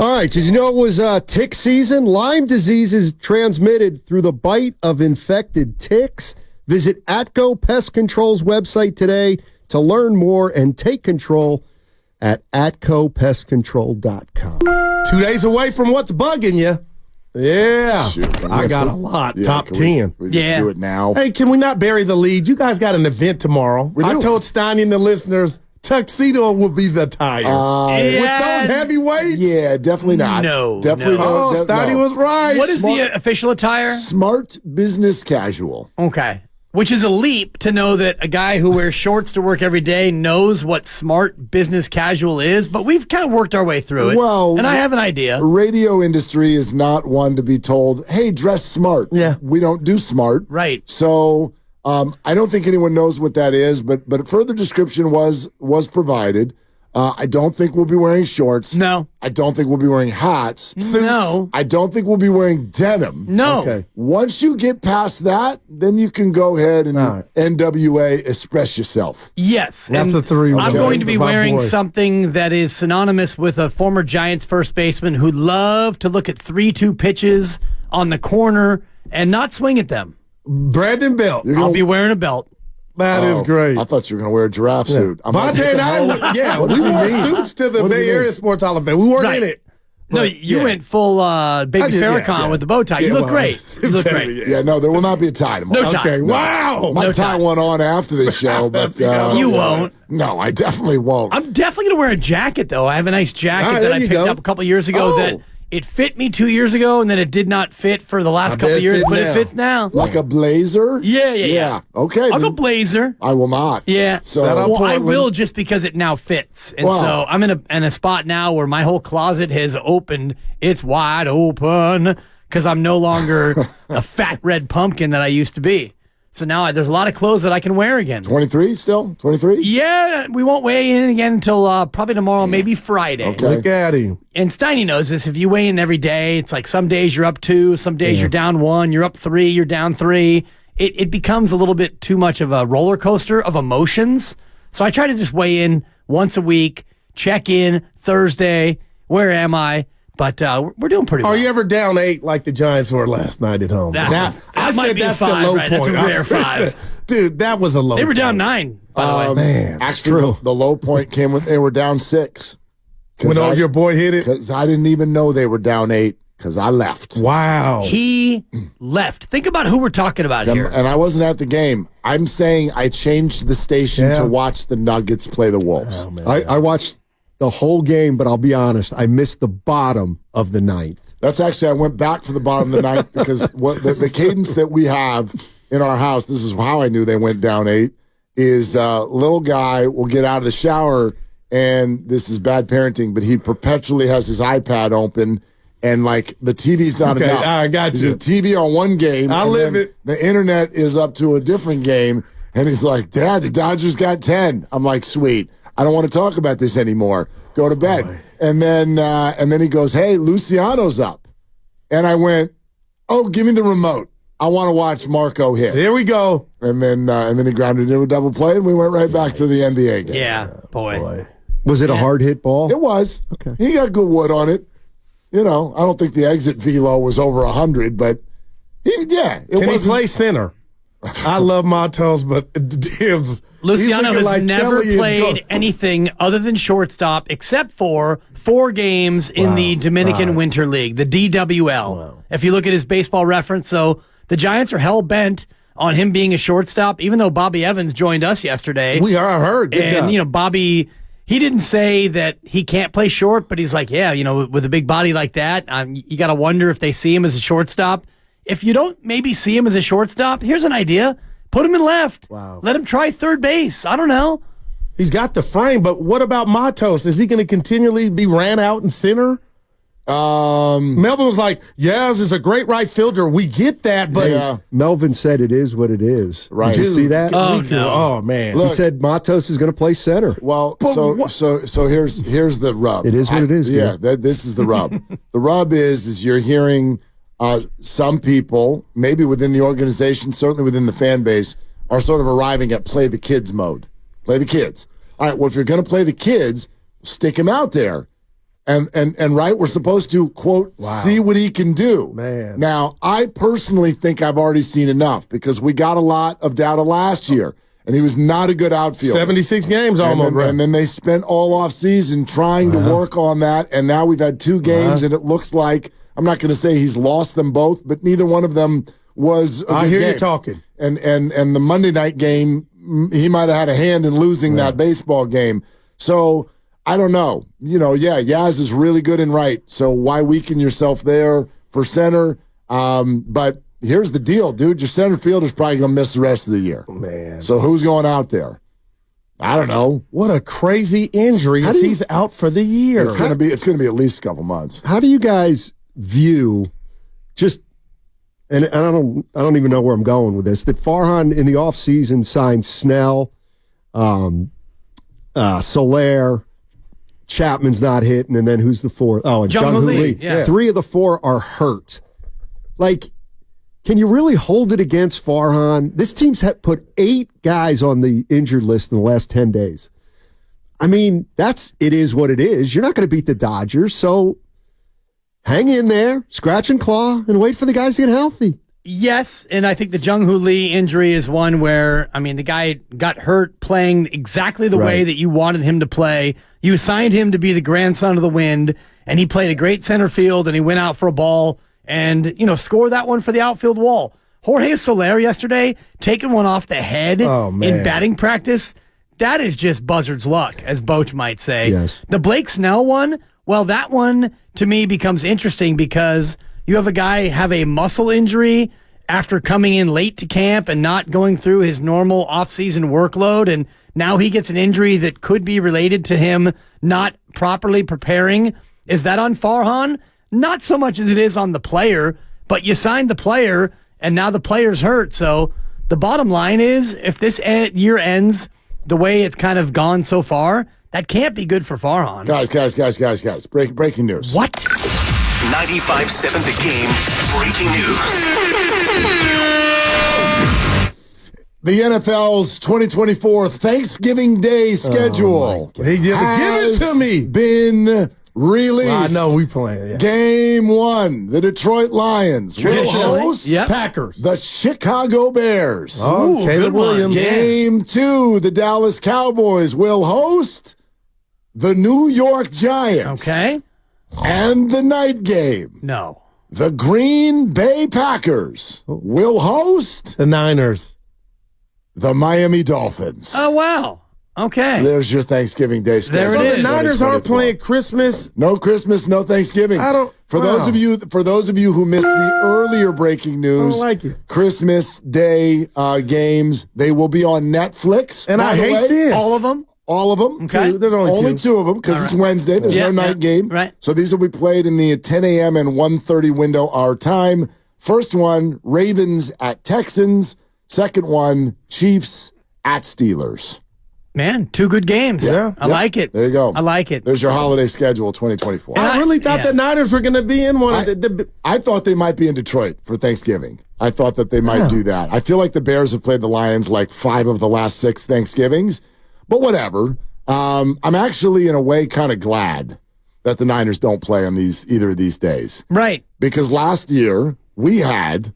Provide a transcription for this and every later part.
All right, did you know it was tick season? Lyme disease is transmitted through the bite of infected ticks. Visit Atco Pest Control's website today to learn more and take control at atcopestcontrol.com. 2 days away from what's bugging you. Yeah. Shoot, I got a lot. Top 10. We just do it now. Hey, can we not bury the lead? You guys got an event tomorrow. I told Steiny and the listeners tuxedo will be the attire. With those heavyweights? Yeah, definitely not. Definitely not. Oh, Steiny was right. What is the official attire? Smart business casual. Okay. Which is a leap to know that a guy who wears shorts to work every day knows what smart business casual is, but we've kind of worked our way through it. Well, and I have an idea. Radio industry is not one to be told, hey, dress smart. Yeah. We don't do smart. Right. So I don't think anyone knows what that is, but further description was provided. I don't think we'll be wearing shorts. No. I don't think we'll be wearing hats. Suits. No. I don't think we'll be wearing denim. No. Okay. Once you get past that, then you can go ahead and NWA express yourself. Yes. That's and a 3. I'm going to be My wearing boy. something that is synonymous with a former Giants first baseman who loved to look at 3-2 pitches on the corner and not swing at them. Brandon Belt. I'll be wearing a belt. That is great. I thought you were going to wear a giraffe suit. I'm like, Bonte and I, what the hell? we wore mean? suits to the What do you Bay Area mean? Sports Hall of Fame. We weren't Right. in it. No, you went full Baby Farrakhan with the bow tie. You look great. You look great. Yeah, no, there will not be a tie tomorrow. No tie. Okay, wow. Might tie one on after the show, but You won't. No, I definitely won't. I'm definitely going to wear a jacket, though. I have a nice jacket right, that there I you picked go. up a couple years ago that it fit me 2 years ago, and then it did not fit for the last couple bet of years, it but now. it fits now. Like a blazer? Yeah. Okay. I'll go then blazer. I will not. Yeah. So Set up Well, I Portland. will just because it now fits. And Wow. so I'm in a spot now where my whole closet has opened. It's wide open because I'm no longer a fat red pumpkin that I used to be. So now there's a lot of clothes that I can wear again. 23 still? 23? Yeah, we won't weigh in again until probably tomorrow, maybe Friday. Okay. Look at him. And Steiny knows this. If you weigh in every day, it's like some days you're up 2, some days you're down 1, you're up 3, you're down 3. It becomes a little bit too much of a roller coaster of emotions. So I try to just weigh in once a week, check in Thursday. Where am I? But we're doing pretty well. Are you ever down 8 like the Giants were last night at home? That might be a 5, right? That's a rare 5. Dude, that was a low They were down point. 9, by the way. Man, Actually, the low point came when they were down 6. when your boy hit it? Because I didn't even know they were down 8 because I left. Wow. He left. Think about who we're talking about here. And I wasn't at the game. I'm saying I changed the station Yeah. to watch the Nuggets play the Wolves. I watched the whole game, but I'll be honest, I missed the bottom of the 9th. That's actually, I went back for the bottom of the ninth because what the cadence that we have in our house, this is how I knew they went down 8, is little guy will get out of the shower, and this is bad parenting, but he perpetually has his iPad open, and like the TV's not Okay, enough. I got you. The TV on one game, I and live then it. the internet is up to a different game, and he's like, Dad, the Dodgers got 10. I'm like, sweet. I don't want to talk about this anymore. Go to bed. And then he goes, hey, Luciano's up. And I went, oh, give me the remote. I want to watch Marco hit. Here we go. And then he grounded into a double play, and we went right back to the NBA game. Yeah, boy. Was it a hard hit ball? It was. Okay. He got good wood on it. You know, I don't think the exit velo was over 100, but it Can he wasn't- play center? I love Matos, but Dibs. Luciano he's has looking like never Kelly and played Go- anything other than shortstop except for 4 games in the Dominican Winter League, the DWL. If you look at his baseball reference, so the Giants are hell-bent on him being a shortstop, even though Bobby Evans joined us yesterday. We are heard. Good and, job. Bobby, he didn't say that he can't play short, but he's like, yeah, with a big body like that, you got to wonder if they see him as a shortstop. If you don't maybe see him as a shortstop, here's an idea. Put him in left. Wow. Let him try third base. I don't know. He's got the frame, but what about Matos? Is he going to continually be ran out in center? Melvin was like, yes, it's a great right fielder. We get that, but Yeah. Melvin said it is what it is. Right. Did you see that? Oh, we can- no. oh man. He said Matos is going to play center. Well, But so here's the rub. It is what it is, Yeah, man. this is the rub. The rub is you're hearing some people, maybe within the organization, certainly within the fan base, are sort of arriving at play the kids mode. Play the kids. All right, well, if you're going to play the kids, stick them out there. And right, we're supposed to, quote, see what he can do. Man. Now, I personally think I've already seen enough because we got a lot of data last year, and he was not a good outfielder. 76 games almost, right? And then they spent all off season trying to work on that, and now we've had 2 games, and it looks like, I'm not going to say he's lost them both, but neither one of them was a I good hear game. you talking. And the Monday night game, he might have had a hand in losing that baseball game. So I don't know. Yaz is really good in right. So why weaken yourself there for center? But here's the deal, dude. Your center fielder's probably going to miss the rest of the year. Man. So who's going out there? I don't know. What a crazy injury if he's out for the year. It's going to be at least a couple months. How do you guys view just and I don't even know where I'm going with this, that Farhan in the offseason signed Snell, Soler, Chapman's not hitting, and then who's the fourth? Oh, and Jung-Hoo Lee. Yeah. 3 of the 4 are hurt. Like, can you really hold it against Farhan? This team's put 8 guys on the injured list in the last 10 days. I mean, it is what it is. You're not going to beat the Dodgers, so hang in there, scratch and claw, and wait for the guys to get healthy. Yes, and I think the Jung-Hoo Lee injury is one where, I mean, the guy got hurt playing exactly the way that you wanted him to play. You assigned him to be the grandson of the wind, and he played a great center field, and he went out for a ball and, scored that one for the outfield wall. Jorge Soler yesterday, taking one off the head in batting practice, that is just buzzard's luck, as Boch might say. Yes. The Blake Snell one, well, that one to me becomes interesting because you have a guy have a muscle injury after coming in late to camp and not going through his normal offseason workload, and now he gets an injury that could be related to him not properly preparing. Is that on Farhan? Not so much as it is on the player, but you signed the player, and now the player's hurt. So the bottom line is, if this year ends the way it's kind of gone so far, that can't be good for Farhan. Guys. Breaking news. What? 95.7 The Game. Breaking news. The NFL's 2024 Thanksgiving Day schedule Give it to me. Been released. I know we playing. Yeah. Game 1, the Detroit Lions will host Packers. the Chicago Bears. Oh, Caleb Williams. Game 2, the Dallas Cowboys will host the New York Giants. Okay. And the night game, No. the Green Bay Packers will host The Niners. the Miami Dolphins. Oh, wow. Okay. There's your Thanksgiving Day schedule. There it So is. the Niners aren't playing Christmas. No Christmas, no Thanksgiving. For those of you who missed the earlier breaking news, I don't like it. Christmas Day games, they will be on Netflix. And I hate this. All of them? All of them. Okay. There's only two of them because it's Wednesday. There's no night game. Right. So these will be played in the 10 a.m. and 1:30 window our time. First one, Ravens at Texans. Second one, Chiefs at Steelers. Man, 2 good games. Yeah. I like it. There you go. I like it. There's your holiday schedule 2024. I really thought the Niners were going to be in one of the I thought they might be in Detroit for Thanksgiving. I thought that they might do that. I feel like the Bears have played the Lions like 5 of the last 6 Thanksgivings, but whatever. I'm actually, in a way, kind of glad that the Niners don't play on either of these days. Right. Because last year we had,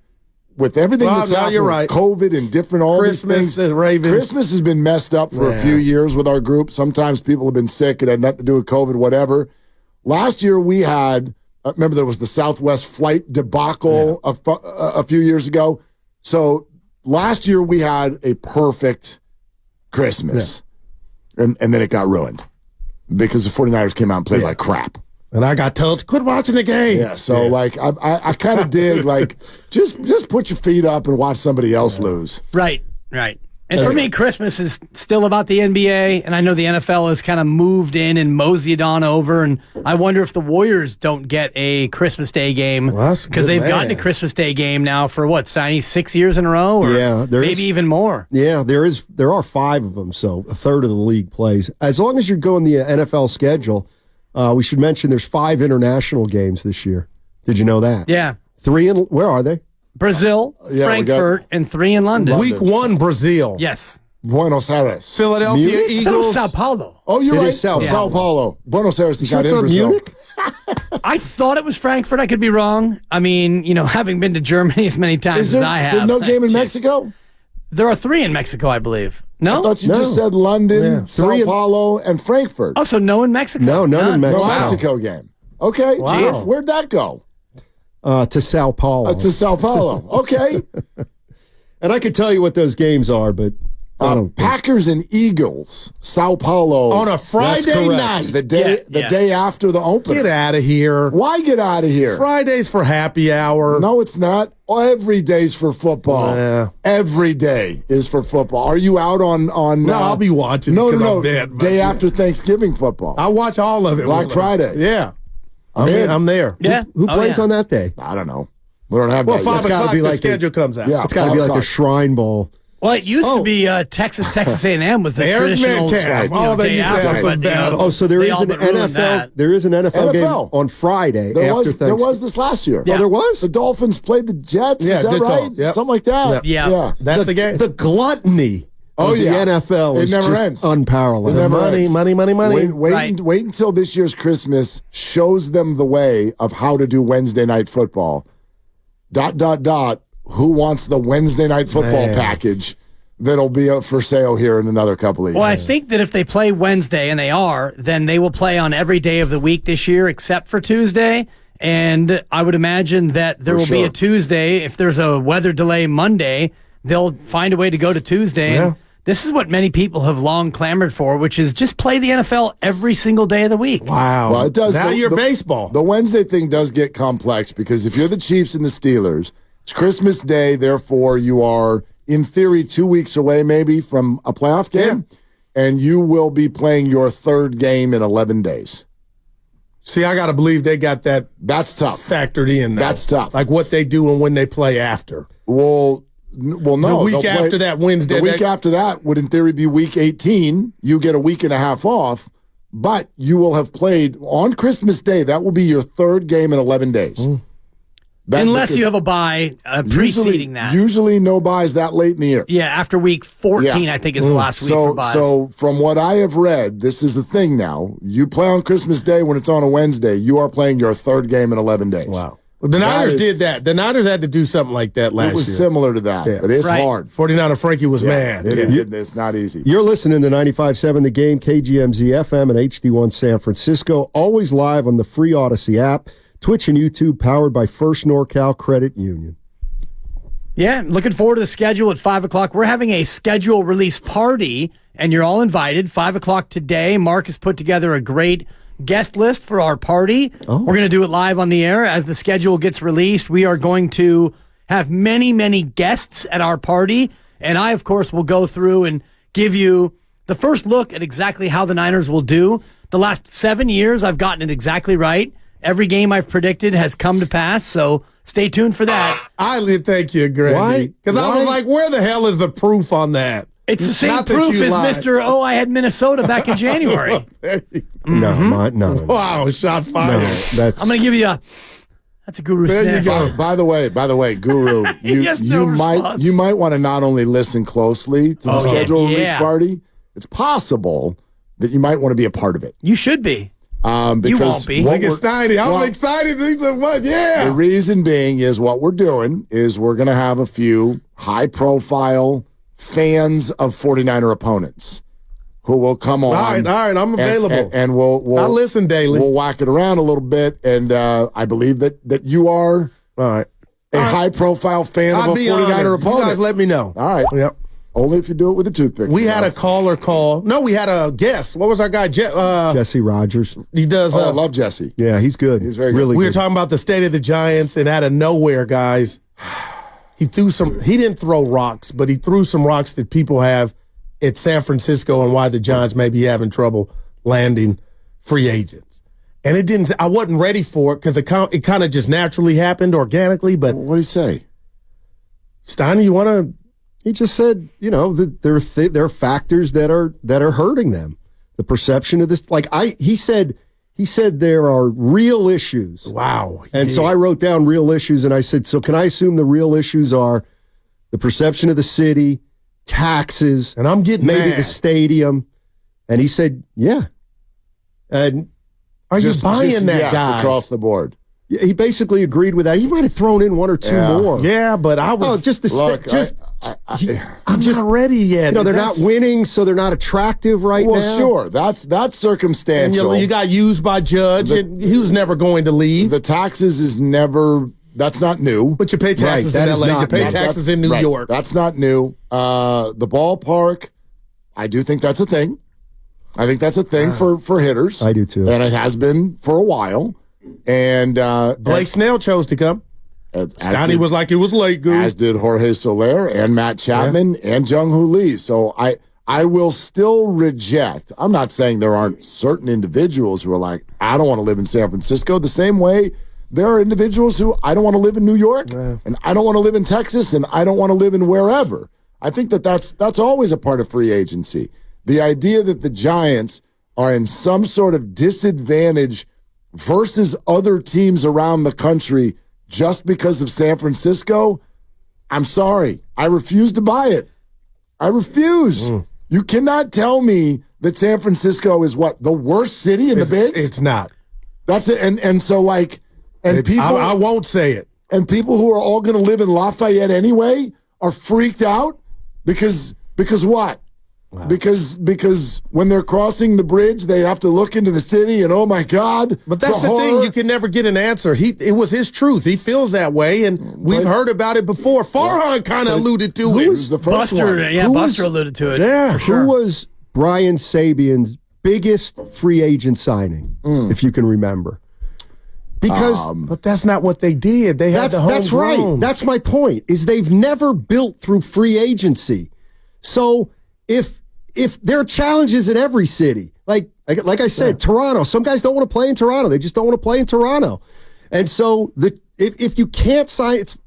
with everything that's happened, you're right. COVID and different Christmas, these things, the Ravens. Christmas has been messed up for a few years with our group. Sometimes people have been sick. It had nothing to do with COVID, whatever. Last year we had, remember there was the Southwest flight debacle a few years ago. So last year we had a perfect Christmas. And then it got ruined because the 49ers came out and played like crap. And I got told, quit watching the game. Yeah, so like I kind of dig, like, just put your feet up and watch somebody else lose. Right. And for me, Christmas is still about the NBA, and I know the NFL has kind of moved in and moseyed on over, and I wonder if the Warriors don't get a Christmas Day game because they've gotten a Christmas Day game now for what, Steiny, 6 years in a row? Or maybe even more. Yeah, there are 5 of them, so a third of the league plays. As long as you're going the NFL schedule, we should mention there's 5 international games this year. Did you know that? Yeah. 3 where are they? Brazil, Frankfurt, and 3 in London. Week 1, Brazil. Yes. Buenos Aires. Philadelphia Munich? That was Eagles. Sao Paulo. Oh, you're It right. is Sao Paulo. Buenos Aires is Sure not it's in not Brazil. Munich? I thought it was Frankfurt. I could be wrong. I mean, having been to Germany as many times Is there, as I have. there's no game in Mexico? There are 3 in Mexico, I believe. No? I thought you No. just said London, Yeah. Sao 3 in- Paulo, and Frankfurt. Oh, so no in Mexico? No, none in No Mexico. Mexico game. Okay. Wow. Where'd that go? To Sao Paulo. To Sao Paulo. Okay. And I could tell you what those games are, but I don't think. Packers and Eagles, Sao Paulo. On a Friday correct. night. the day after the opener. Get out of here. Why get out of here? Fridays for happy hour. No, it's not. Every day's for football. Yeah. Every day is for football. Are you out on? No, I'll be watching No, because no, I'm dead. but Day yeah. after Thanksgiving football. I watch all of it. Black Willard. Friday. Yeah. in. I'm there. Yeah. Who Oh, plays yeah. on that day? I don't know. We don't have Well, that 5 yet. gotta o'clock be the like schedule comes out. Yeah. It's got to be like the 5 o'clock. Shrine Bowl. Well, it used to be Texas A&M was the Eric traditional Metcalf. you know, Oh, they day used to have after, some but, you know, battles. Oh, so there they is all an but ruined NFL. that. There is an NFL game NFL. on Friday There after was Thanksgiving. this last year. Yeah. Oh, there was. The Dolphins played the Jets. Yeah, is that good right? call. Yep. Something like that. Yeah. That's the game. The gluttony Oh, of yeah. the NFL It is never just ends. unparalleled. It never money, ends. money, money, money. Right. Wait until this year's Christmas shows them the way of how to do Wednesday night football. ... Who wants the Wednesday night football Man. package that'll be up for sale here in another couple of years? Well, I think that if they play Wednesday, and they are, then they will play on every day of the week this year except for Tuesday. And I would imagine that there For will be sure. a Tuesday. If there's a weather delay Monday, they'll find a way to go to Tuesday. Yeah. And this is what many people have long clamored for, which is just play the NFL every single day of the week. Wow. Well, it does. Now you're baseball. The Wednesday thing does get complex because if you're the Chiefs and the Steelers, it's Christmas Day, therefore you are, in theory, 2 weeks away maybe from a playoff game, and you will be playing your third game in 11 days. See, I got to believe they got that That's tough. factored in. Though. That's tough. Like what they do and when they play after. Well, no. The week they'll play- after that Wednesday, The week after that would, in theory, be week 18. You get a week and a half off, but you will have played on Christmas Day. That will be your third game in 11 days. Unless you have a bye preceding that. Usually no buys that late in the year. Yeah, after week 14, Yeah. I think is the last week for buys. So from what I have read, this is the thing now. You play on Christmas Day when it's on a Wednesday. You are playing your third game in 11 days. Wow. Well, the That Niners is- did that. The Niners had to do something like that last It was year. similar to that, Yeah. but it's Right. hard. 49er Frankie was mad. It's not easy. You're listening to 95.7 The Game, KGMZ FM and HD1 San Francisco. Always live on the free Odyssey app. Twitch and YouTube powered by First NorCal Credit Union. Yeah, looking forward to the schedule at 5 o'clock. We're having a schedule release party, and you're all invited. 5 o'clock today. Mark has put together a great guest list for our party. We're going to do it live on the air. As the schedule gets released, we are going to have many, many guests at our party. And I, of course, will go through and give you the first look at exactly how the Niners will do. The last 7 years, I've gotten it exactly right. Every game I've predicted has come to pass, so stay tuned for that. Thank you, Greg. Why? Because I was like, where the hell is the proof on that? It's the same Not that proof you as lied. Mr. Oh, I had Minnesota back in January. No. Wow, shot fired. That's I'm going to give you a. That's a guru There you sniff. go. By the way, Guru, Yes, no response. you might want to not only listen closely to the schedule release yeah. party. It's possible that you might want to be a part of it. You should be. Because You won't be. what Look at we're- Steiny. I'm well, excited. He's like, what? The Yeah. reason being is what we're doing is we're going to have a few high-profile fans of 49er opponents who will come on. All right. I'm available. And we'll I listen daily. We'll whack it around a little bit, and I believe that you are All right. a high-profile fan I'll of a be 49er honored. You opponent. guys let me know. All right. Yep. Only if you do it with a toothpick. We had a caller call. No, we had a guest. What was our guy? Jesse Rogers. He does. I love Jesse. Yeah, he's good. He's very good. really We were good. talking about the state of the Giants, and out of nowhere, guys, he threw some. He didn't throw rocks, but he threw some rocks that people have at San Francisco and why the Giants may be having trouble landing free agents. And it didn't. I wasn't ready for it because it kind of just naturally happened organically. But What do you say? Steiny, you want to? He just said, that there are factors that are hurting them. The perception of this, he said there are real issues. Wow. And so I wrote down real issues, and I said, so can I assume the real issues are the perception of the city, taxes, and I'm getting maybe mad. the stadium. And he said, yeah. And are you buying that, yes, guys? across the board. he basically agreed with that. He might have thrown in one or two more. Yeah, but I was just the Look, I'm just not ready yet. they're not winning, so they're not attractive right now. Well, sure, that's And circumstantial. you got used by Judge, and he was never going to leave. The taxes is never. That's not new. But you pay taxes Right, that in is LA. You not pay new. taxes in New Right, York. That's not new. The ballpark, I do think that's a thing. I think that's a thing for hitters. I do too. And it has been for a while. And Blake Snell chose to come. Steiny was like, it was late, Goose. as did Jorge Soler and Matt Chapman and Jung Hoo Lee. So I will still reject. I'm not saying there aren't certain individuals who are like, I don't want to live in San Francisco. The same way there are individuals who I don't want to live in New York, and I don't want to live in Texas, and I don't want to live in wherever. I think that's always a part of free agency. The idea that the Giants are in some sort of disadvantage versus other teams around the country just because of San Francisco, I'm sorry. I refuse to buy it. I refuse. You cannot tell me that San Francisco is what, the worst city in the bigs? It's not. That's it. And so like, and people, I won't say it. and people who are all going to live in Lafayette anyway are freaked out because what? Wow. Because when they're crossing the bridge, they have to look into the city and, oh my God. But that's the thing. You can never get an answer. It was his truth. He feels that way, and we've heard about it before. Farhan kind of alluded to it. Who was the first Buster, one? yeah, Buster alluded to it. Yeah, for sure. Who was Brian Sabian's biggest free agent signing, if you can remember? Because But that's not what they did. They had the homegrown. that's right. That's my point, is they've never built through free agency. So if there are challenges in every city, like I said, Toronto, some guys don't want to play in Toronto. They just don't want to play in Toronto. And so if you can't sign, it's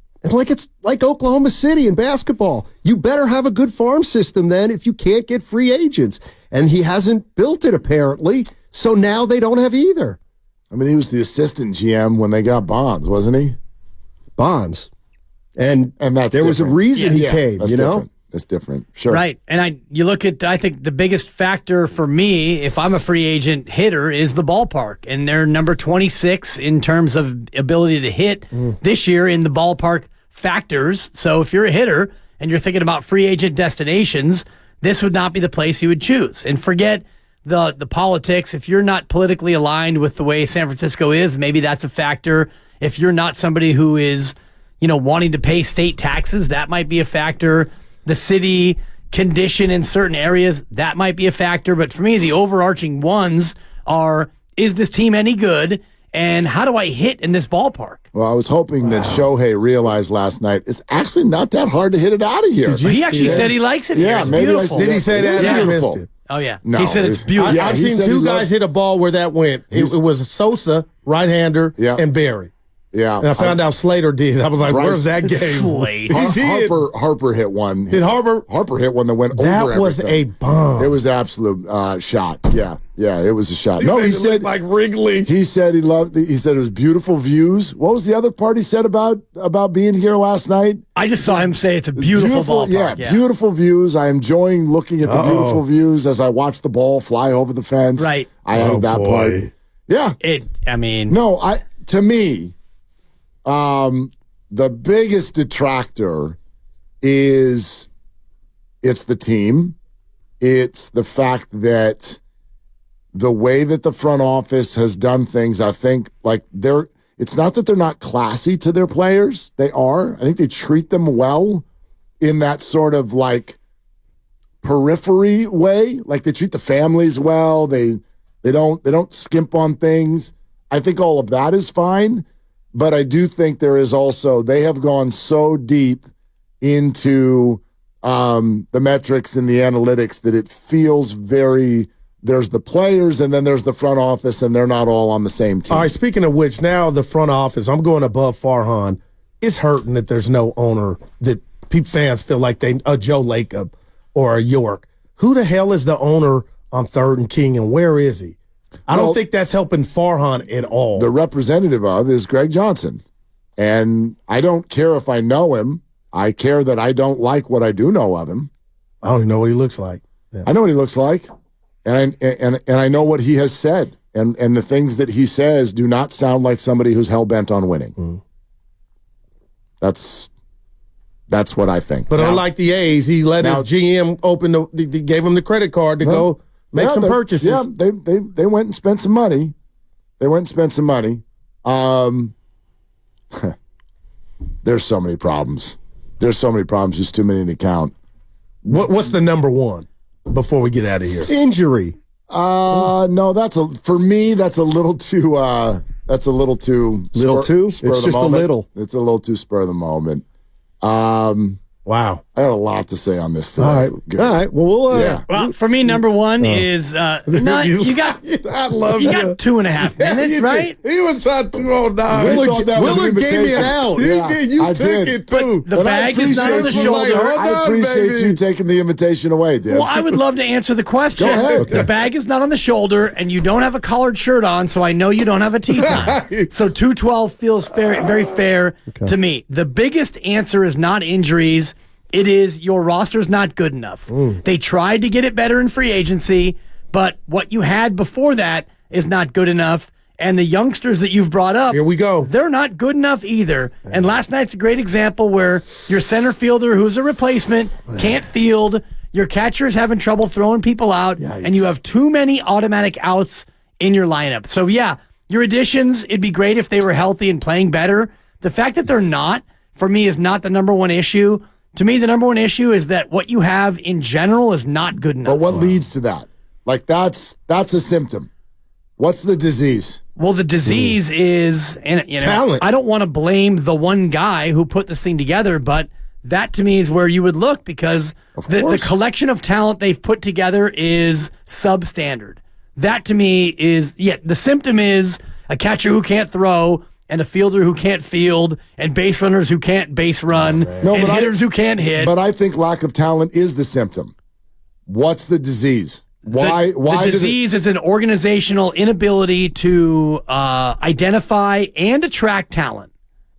like Oklahoma City in basketball. You better have a good farm system then if you can't get free agents. And he hasn't built it apparently. So now they don't have either. I mean, he was the assistant GM when they got Bonds, wasn't he? Bonds. And that's there was a different. reason he came, that's you know? different. That's different. Sure. Right. And you look at, I think the biggest factor for me, if I'm a free agent hitter, is the ballpark. And they're number 26 in terms of ability to hit this year in the ballpark factors. So if you're a hitter and you're thinking about free agent destinations, this would not be the place you would choose. And forget the politics. If you're not politically aligned with the way San Francisco is, maybe that's a factor. If you're not somebody who is, wanting to pay state taxes, that might be a factor. The city condition in certain areas, that might be a factor. But for me, the overarching ones are, is this team any good? And how do I hit in this ballpark? Well, I was hoping that Shohei realized last night it's actually not that hard to hit it out of here. He actually said he likes it here. Yeah, It's maybe beautiful. Did he say that? It's I beautiful. missed it. Oh, yeah. No, he said it's beautiful. Yeah, I've he seen said two he guys loves- hit a ball where that went. It was Sosa, right-hander, Yeah. and Barry. Yeah. And I found out Slater did. I was like, Bryce- where's that game? Slade. He did. Harper hit one. Did Harper? Harper hit one that went over That was everything. a bomb. It was an absolute shot. Yeah, it was a shot. No, Made he it look said like Wrigley. he said he loved. He said it was beautiful views. What was the other part he said about being here last night? I just saw him say it's a beautiful ballpark. Yeah, beautiful views. I'm enjoying looking at the beautiful views as I watch the ball fly over the fence. Right. I added that part. Yeah. No, To me, the biggest detractor is it's the team. It's the fact that the way that the front office has done things, I think, it's not that they're not classy to their players. They are. I think they treat them well in that sort of like periphery way. Like they treat the families well. They don't skimp on things. I think all of that is fine. But I do think there is also, they have gone so deep into the metrics and the analytics that it feels there's the players and then there's the front office and they're not all on the same team. All right, speaking of which, now the front office, I'm going above Farhan. It's hurting that there's no owner, that fans feel like a Joe Lacob or a York. Who the hell is the owner on 3rd and King, and where is he? I don't think that's helping Farhan at all. The representative of is Greg Johnson. And I don't care if I know him. I care that I don't like what I do know of him. I don't even know what he looks like. Yeah. I know what he looks like, and I know what he has said, and the things that he says do not sound like somebody who's hell bent on winning. Mm. That's what I think. But unlike the A's, he let his GM open he gave him the credit card to go make some purchases. Yeah, they went and spent some money. There's so many problems. Just too many to count. What's the number one before we get out of here? Injury. No, for me, that's a little too. That's a little too. Little too? It's just a little. It's a little too spur of the moment. Wow. I had a lot to say on this today. All right. Well, Well, for me, number one is you got I love you got 2.5 minutes, right? He was trying 209. Willard gave me it out. I took did. it too. The bag is not on the appreciate shoulder. I appreciate you taking the invitation away, Dibs. Well, I would love to answer the question. Go ahead. The bag is not on the shoulder, and you don't have a collared shirt on, so I know you don't have a tea time. So 212 feels very fair to me. The biggest answer is not injuries. It is your roster's not good enough. They tried to get it better in free agency, but what you had before that is not good enough. And the youngsters that you've brought up, here we go. They're not good enough either. And last night's a great example where your center fielder, who's a replacement, can't field. Your catcher's having trouble throwing people out, and you have too many automatic outs in your lineup. So, yeah, your additions, it'd be great if they were healthy and playing better. The fact that they're not, for me, is not the number one issue. To me, the number one issue is that what you have in general is not good enough. But what leads to that? Like, that's a symptom. What's the disease? Well, the disease is talent. I don't want to blame the one guy who put this thing together, but that to me is where you would look because the collection of talent they've put together is substandard. That to me is, the symptom is a catcher who can't throw and a fielder who can't field and base runners who can't base run and hitters who can't hit. But I think lack of talent is the symptom. What's the disease? Why the disease is an organizational inability to identify and attract talent.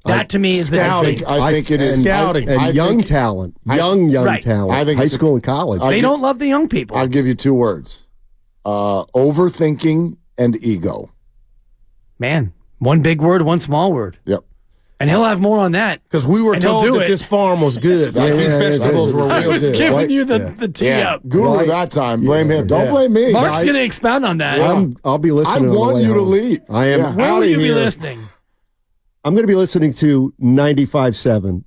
That to me is the disease. I think it is scouting and young talent, young talent. I think high school and college. They don't love the young people. I'll give you 2 words: overthinking and ego. Man, one big word, one small word. Yep. And he'll have more on that. Because we were told that this farm was good. These vegetables were I real was good. giving you the tee up. Guru that time. Blame him. Don't blame me. Mark's going to expound on that. I'll be listening. I want you to leave. I am. Where will you be listening? I'm going to be listening to 95.7